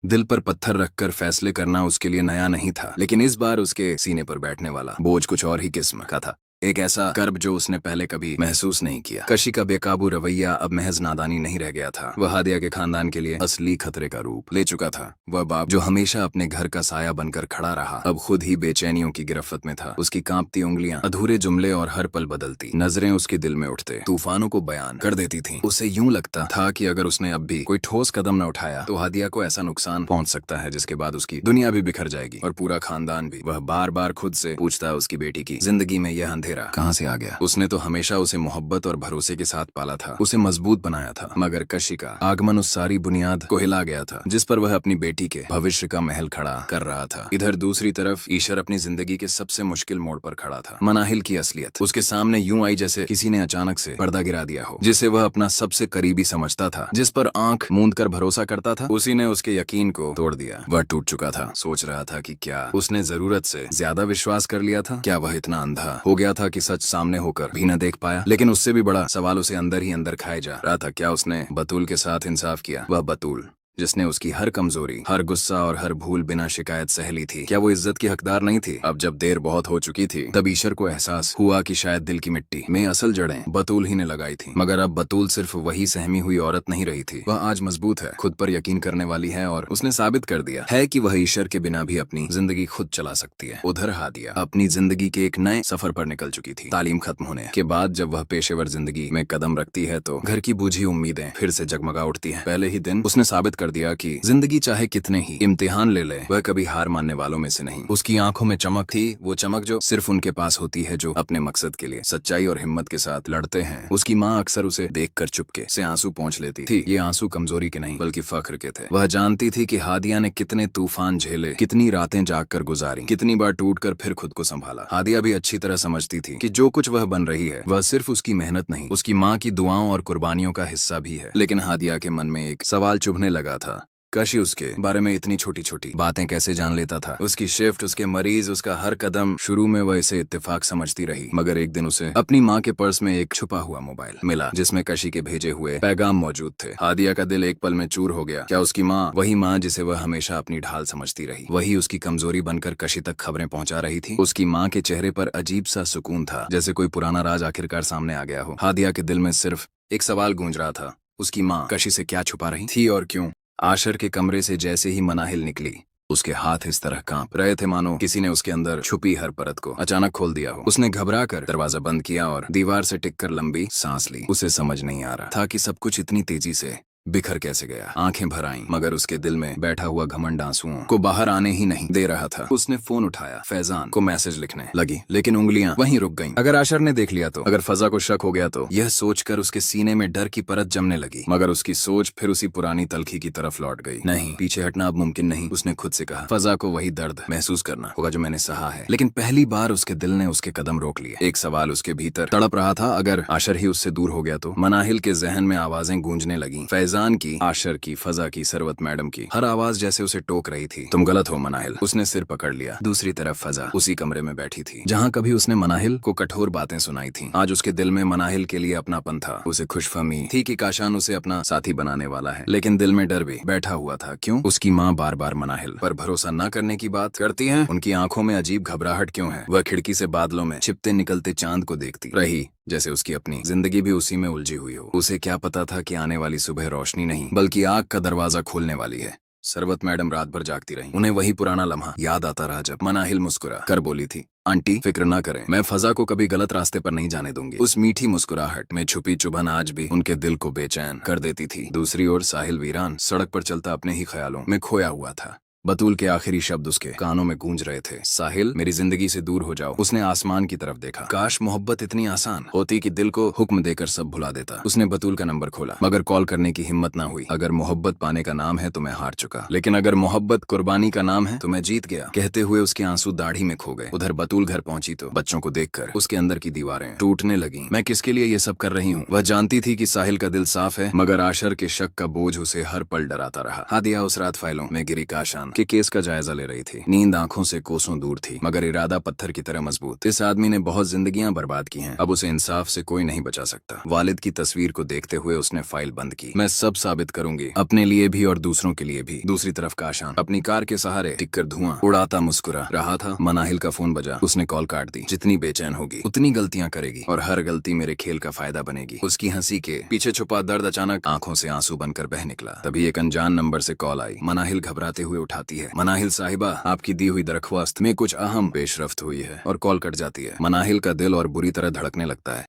दिल पर पत्थर रखकर फैसले करना उसके लिए नया नहीं था, लेकिन इस बार उसके सीने पर बैठने वाला बोझ कुछ और ही किस्म का था। एक ऐसा कर्ब जो उसने पहले कभी महसूस नहीं किया। कशी का बेकाबू रवैया अब महज नादानी नहीं रह गया था, वह हादिया के खानदान के लिए असली खतरे का रूप ले चुका था। वह बाप जो हमेशा अपने घर का साया बनकर खड़ा रहा, अब खुद ही बेचैनियों की गिरफ्त में था। उसकी कांपती उंगलियां, अधूरे जुमले और हर पल बदलती नजरें उसके दिल में उठते तूफानों को बयान कर देती थीं। उसे यूं लगता था कि अगर उसने अब भी कोई ठोस कदम न उठाया तो हादिया को ऐसा नुकसान पहुंच सकता है जिसके बाद उसकी दुनिया भी बिखर जाएगी और पूरा खानदान भी। वह बार बार खुद से पूछता उसकी बेटी की जिंदगी में यह अंधेरा कहाँ से आ गया। उसने तो हमेशा उसे मोहब्बत और भरोसे के साथ पाला था, उसे मजबूत बनाया था, मगर कशी का आगमन उस सारी बुनियाद को हिला गया था जिस पर वह अपनी बेटी के भविष्य का महल खड़ा कर रहा था। इधर दूसरी तरफ ईशर अपनी जिंदगी के सबसे मुश्किल मोड़ पर खड़ा था। मनाहिल की असलियत उसके सामने यूं आई जैसे किसी ने अचानक से पर्दा गिरा दिया हो। जिसे वह अपना सबसे करीबी समझता था, जिस पर आंख मूंद कर भरोसा करता था, उसी ने उसके यकीन को तोड़ दिया। वह टूट चुका था। सोच रहा था कि क्या उसने जरूरत से ज्यादा विश्वास कर लिया था। क्या वह इतना अंधा हो गया था कि सच सामने होकर भी न देख पाया। लेकिन उससे भी बड़ा सवाल उसे अंदर ही अंदर खाए जा रहा था। क्या उसने बतूल के साथ इंसाफ किया? वह बतूल जिसने उसकी हर कमजोरी, हर गुस्सा और हर भूल बिना शिकायत सह ली थी, क्या वो इज्जत की हकदार नहीं थी? अब जब देर बहुत हो चुकी थी तब ईशर को एहसास हुआ कि शायद दिल की मिट्टी में असल जड़ें बतूल ही ने लगाई थी। मगर अब बतूल सिर्फ वही सहमी हुई औरत नहीं रही थी, वह आज मजबूत है, खुद पर यकीन करने वाली है और उसने साबित कर दिया है कि वह ईशर के बिना भी अपनी जिंदगी खुद चला सकती है। उधर हादिया अपनी जिंदगी के एक नए सफर पर निकल चुकी थी। तालीम खत्म होने के बाद जब वह पेशेवर जिंदगी में कदम रखती है तो घर की बूझी उम्मीदें फिर से जगमगा उठती है। पहले ही दिन उसने साबित कर दिया कि जिंदगी चाहे कितने ही इम्तिहान ले ले, वह कभी हार मानने वालों में से नहीं। उसकी आंखों में चमक थी, वो चमक जो सिर्फ उनके पास होती है जो अपने मकसद के लिए सच्चाई और हिम्मत के साथ लड़ते हैं। उसकी माँ अक्सर उसे देखकर चुपके से आंसू पोंछ लेती थी। ये आंसू कमजोरी के नहीं बल्कि फख्र के थे। वह जानती थी कि हादिया ने कितने तूफान झेले, कितनी रातें जाग कर गुजारी, कितनी बार टूट कर फिर खुद को संभाला। हादिया भी अच्छी तरह समझती थी कि जो कुछ वह बन रही है वह सिर्फ उसकी मेहनत नहीं, उसकी माँ की दुआओं और कुर्बानियों का हिस्सा भी है। लेकिन हादिया के मन में एक सवाल चुभने लगा था, कशी उसके बारे में इतनी छोटी छोटी बातें कैसे जान लेता था? उसकी शिफ्ट, उसके मरीज, उसका हर कदम। शुरू में वह इसे इत्तेफाक समझती रही, मगर एक दिन उसे अपनी माँ के पर्स में एक छुपा हुआ मोबाइल मिला जिसमें कशी के भेजे हुए पैगाम मौजूद थे। हादिया का दिल एक पल में चूर हो गया। क्या उसकी माँ, वही माँ जिसे वह हमेशा अपनी ढाल समझती रही, वही उसकी कमजोरी बनकर कशी तक खबरें पहुंचा रही थी? उसकी माँ के चेहरे पर अजीब सा सुकून था, जैसे कोई पुराना राज आखिरकार सामने आ गया हो। हादिया के दिल में सिर्फ एक सवाल गूंज रहा था, उसकी माँ कशी से क्या छुपा रही थी और क्यों? आशर के कमरे से जैसे ही मनाहिल निकली, उसके हाथ इस तरह कांप रहे थे मानो किसी ने उसके अंदर छुपी हर परत को अचानक खोल दिया हो। उसने घबरा कर दरवाजा बंद किया और दीवार से टिककर लंबी सांस ली। उसे समझ नहीं आ रहा था कि सब कुछ इतनी तेजी से बिखर कैसे गया। आंखें भर आईं, मगर उसके दिल में बैठा हुआ घमंड आंसुओं को बाहर आने ही नहीं दे रहा था। उसने फोन उठाया, फैजान को मैसेज लिखने लगी, लेकिन उंगलियां वहीं रुक गईं। अगर आशर ने देख लिया तो, अगर फजा को शक हो गया तो, यह सोचकर उसके सीने में डर की परत जमने लगी। मगर उसकी सोच फिर उसी पुरानी तलखी की तरफ लौट गई। नहीं, पीछे हटना अब मुमकिन नहीं, उसने खुद से कहा। फजा को वही दर्द महसूस करना होगा जो मैंने सहा है। लेकिन पहली बार उसके दिल ने उसके कदम रोक लिए। एक सवाल उसके भीतर तड़प रहा था, अगर आशर ही उससे दूर हो गया तो? मनाहिल के जहन में आवाजें गूंजने लगी, फैजान की, आशर की, फजा की, सरवत मैडम की। हर आवाज जैसे उसे टोक रही थी। तुम गलत हो मनाहिल। उसने सिर पकड़ लिया। दूसरी तरफ फजा उसी कमरे में बैठी थी जहाँ कभी उसने मनाहिल को कठोर बातें सुनाई थी। आज उसके दिल में मनाहिल के लिए अपनापन था। उसे खुशफहमी थी कि काशान उसे अपना साथी बनाने वाला है, लेकिन दिल में डर भी बैठा हुआ था। क्यों? उसकी माँ बार बार मनाहिल पर भरोसा न करने की बात करती है। उनकी आंखों में अजीब घबराहट क्यों है? वह खिड़की से बादलों में छिपते निकलते चांद को देखती रही, जैसे उसकी अपनी जिंदगी भी उसी में उलझी हुई हो। उसे क्या पता था कि आने वाली सुबह रोशनी नहीं बल्कि आग का दरवाजा खोलने वाली है। सरवत मैडम रात भर जागती रही। उन्हें वही पुराना लम्हा याद आता रहा जब मनाहिल मुस्कुरा कर बोली थी, आंटी फिक्र ना करें, मैं फजा को कभी गलत रास्ते पर नहीं जाने दूंगी। उस मीठी मुस्कुराहट में छुपी चुभन आज भी उनके दिल को बेचैन कर देती थी। दूसरी ओर साहिल वीरान सड़क पर चलता अपने ही ख्यालों में खोया हुआ था। बतूल के आखिरी शब्द उसके कानों में गूंज रहे थे, साहिल मेरी जिंदगी से दूर हो जाओ। उसने आसमान की तरफ देखा। काश मोहब्बत इतनी आसान होती कि दिल को हुक्म देकर सब भुला देता। उसने बतूल का नंबर खोला, मगर कॉल करने की हिम्मत ना हुई। अगर मोहब्बत पाने का नाम है तो मैं हार चुका, लेकिन अगर मोहब्बत कुर्बानी का नाम है तो मैं जीत गया। कहते हुए उसके आंसू दाढ़ी में खो गए। उधर बतूल घर पहुंची तो बच्चों को देखकर उसके अंदर की दीवारें टूटने लगी। मैं किसके लिए ये सब कर रही हूँ? वह जानती थी कि साहिल का दिल साफ है, मगर आशर के शक का बोझ उसे हर पल डराता रहा। हादिया उस रात फाइलों में गिरी काशान खान के केस का जायजा ले रही थी। नींद आंखों से कोसों दूर थी, मगर इरादा पत्थर की तरह मजबूत। इस आदमी ने बहुत जिंदगियां बर्बाद की हैं, अब उसे इंसाफ से कोई नहीं बचा सकता। वालिद की तस्वीर को देखते हुए उसने फाइल बंद की। मैं सब साबित करूंगी, अपने लिए भी और दूसरों के लिए भी। दूसरी तरफ काशान अपनी कार के सहारे टिककर धुआं उड़ाता मुस्कुरा रहा था। मनाहिल का फोन बजा, उसने कॉल काट दी। जितनी बेचैन होगी उतनी गलतियां करेगी, और हर गलती मेरे खेल का फायदा बनेगी। उसकी हंसी के पीछे छुपा दर्द अचानक आंखों से आंसू बनकर बह निकला। तभी एक अनजान नंबर से कॉल आई। मनाहिल घबराते हुए उठाती है। मनाहिल साहिबा, आपकी दी हुई दरख्वास्त में कुछ अहम पेशरफ्त हुई है, और कॉल कट जाती है। मनाहिल का दिल और बुरी तरह धड़कने लगता है।